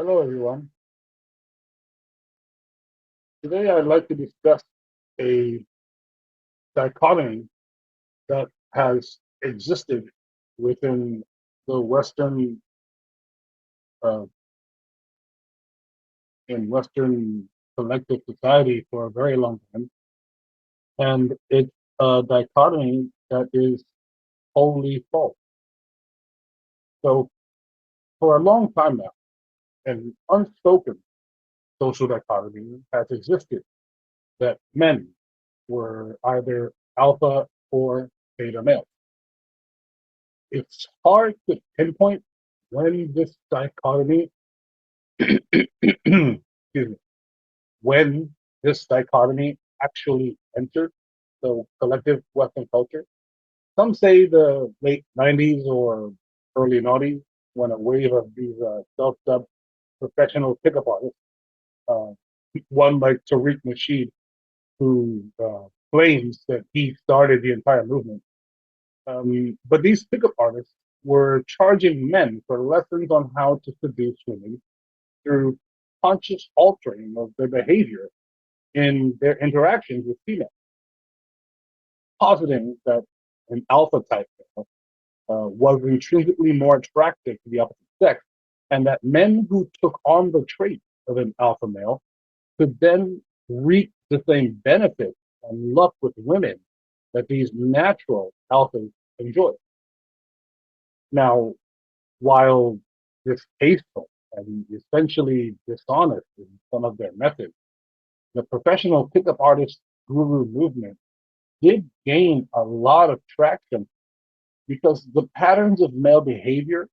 Hello, everyone. Today, I'd like to discuss a dichotomy that has existed within the uh, Western collective society for a very long time, and it's a dichotomy that is wholly false. So, for a long time now, an unspoken social dichotomy has existed that men were either alpha or beta male. It's hard to pinpoint when this dichotomy, excuse me, when this dichotomy actually entered the collective Western culture. Some say the late 90s or early 90s, when a wave of these self-dubbed professional pickup artists, uh, one like Tariq Nasheed, who claims that he started the entire movement. But these pickup artists were charging men for lessons on how to seduce women through conscious altering of their behavior in their interactions with females, positing that an alpha type male was intrinsically more attractive to the opposite sex, and that men who took on the trait of an alpha male could then reap the same benefits and luck with women that these natural alphas enjoy. Now, while distasteful and essentially dishonest in some of their methods, the professional pickup artist guru movement did gain a lot of traction because the patterns of male behavior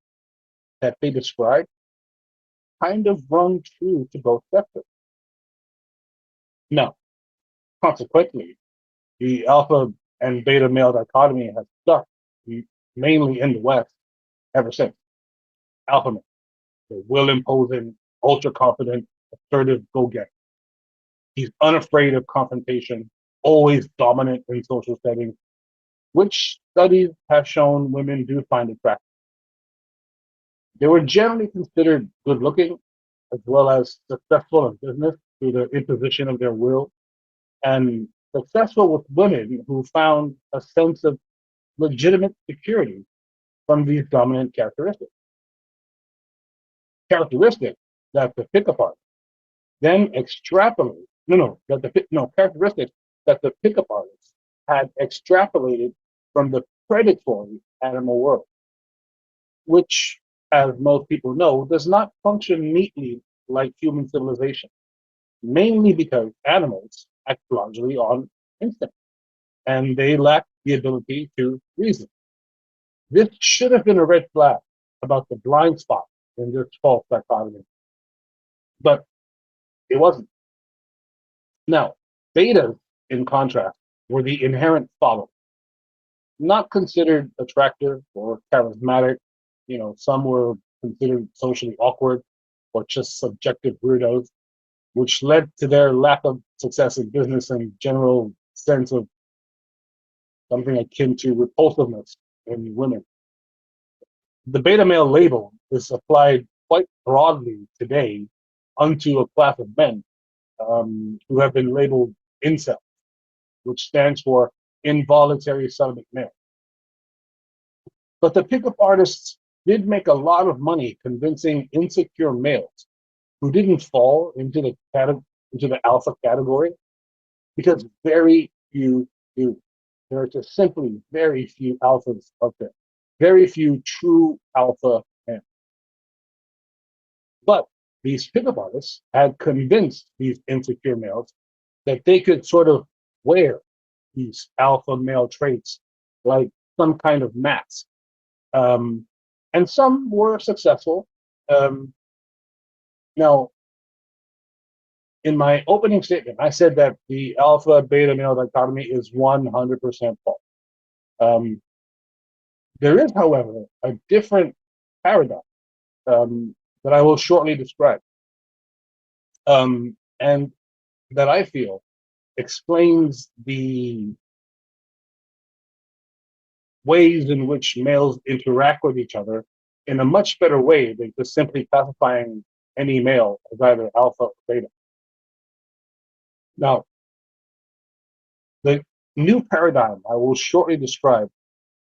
that they described kind of rung true to both sexes. Now, consequently, the alpha and beta male dichotomy has stuck mainly in the West ever since. Alpha male, the will imposing, ultra confident, assertive go getter. He's unafraid of confrontation, always dominant in social settings, which studies have shown women do find attractive. They were generally considered good looking as well as successful in business through the imposition of their will, and successful with women who found a sense of legitimate security from these dominant characteristics. Characteristics that the pickup artist then extrapolate, characteristics that the pickup artist had extrapolated from the predatory animal world, which, as most people know, does not function neatly like human civilization, mainly because animals act largely on instinct and they lack the ability to reason. This should have been a red flag about the blind spot in this false dichotomy, but it wasn't. Now, betas, in contrast, were the inherent followers, not considered attractive or charismatic. Some were considered socially awkward or just subjective weirdos, which led to their lack of success in business and general sense of something akin to repulsiveness in women. The beta male label is applied quite broadly today unto a class of men who have been labeled incel, which stands for involuntary celibate male. But the pickup artists did make a lot of money convincing insecure males who didn't fall into the alpha category because very few do. There are just simply very few alphas out there, very few true alpha men. But these pickup artists had convinced these insecure males that they could sort of wear these alpha male traits like some kind of mask. Um, and some were successful. Um, Now, in my opening statement, I said that the alpha beta male dichotomy is 100% false. Um, there is, however, a different paradigm that I will shortly describe, and that I feel explains the ways in which males interact with each other in a much better way than just simply classifying any male as either alpha or beta. Now, the new paradigm I will shortly describe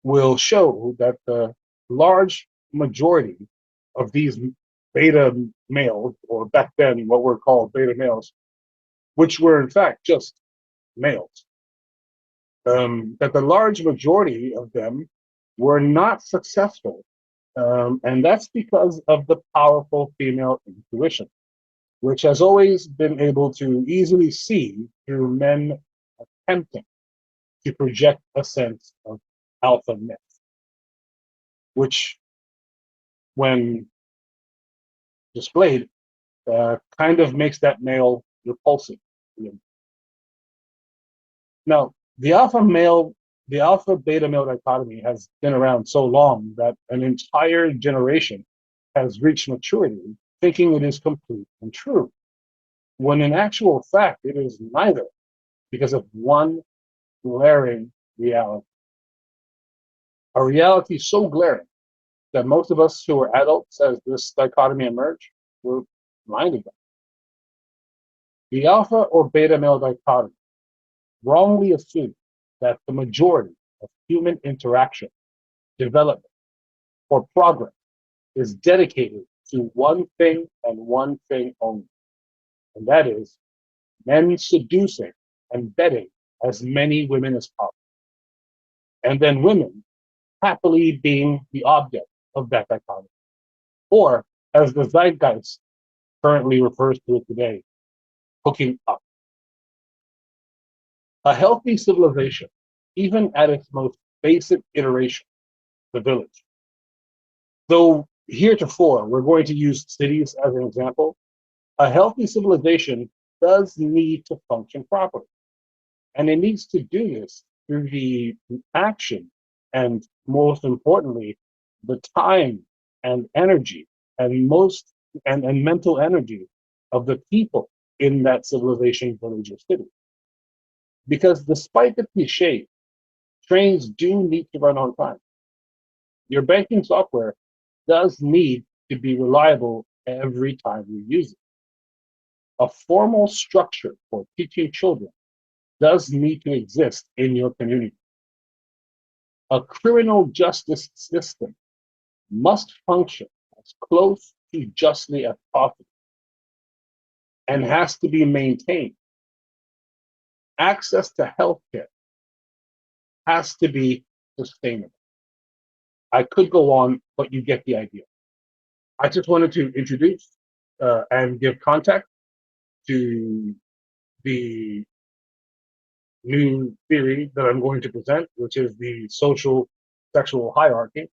will show that the large majority of these beta males, or back then what were called beta males, which were in fact just males, that the large majority of them were not successful. And that's because of the powerful female intuition, which has always been able to easily see through men attempting to project a sense of alpha myth, which, when displayed, kind of makes that male repulsive. Now, the alpha beta male dichotomy has been around so long that an entire generation has reached maturity thinking it is complete and true, when in actual fact it is neither, because of one glaring reality. A reality so glaring that most of us who are adults as this dichotomy emerged were blinded by. The alpha or beta male dichotomy wrongly assumes that the majority of human interaction, development, or progress is dedicated to one thing and one thing only, and that is men seducing and bedding as many women as possible, and then women happily being the object of that dichotomy, or as the zeitgeist currently refers to it today, hooking up. A healthy civilization, even at its most basic iteration, the village. Though heretofore we're going to use cities as an example, a healthy civilization does need to function properly. And it needs to do this through the action and, most importantly, the time and energy and mental energy of the people in that civilization, village, or city. Because despite the cliche, trains do need to run on time. Your banking software does need to be reliable every time you use it. A formal structure for teaching children does need to exist in your community. A criminal justice system must function as close to justly as possible and has to be maintained. Access to healthcare has to be sustainable. I could go on, but you get the idea. I just wanted to introduce and give context to the new theory that I'm going to present, which is the social sexual hierarchy.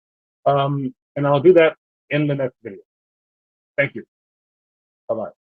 And I'll do that in the next video. Thank you. Bye-bye.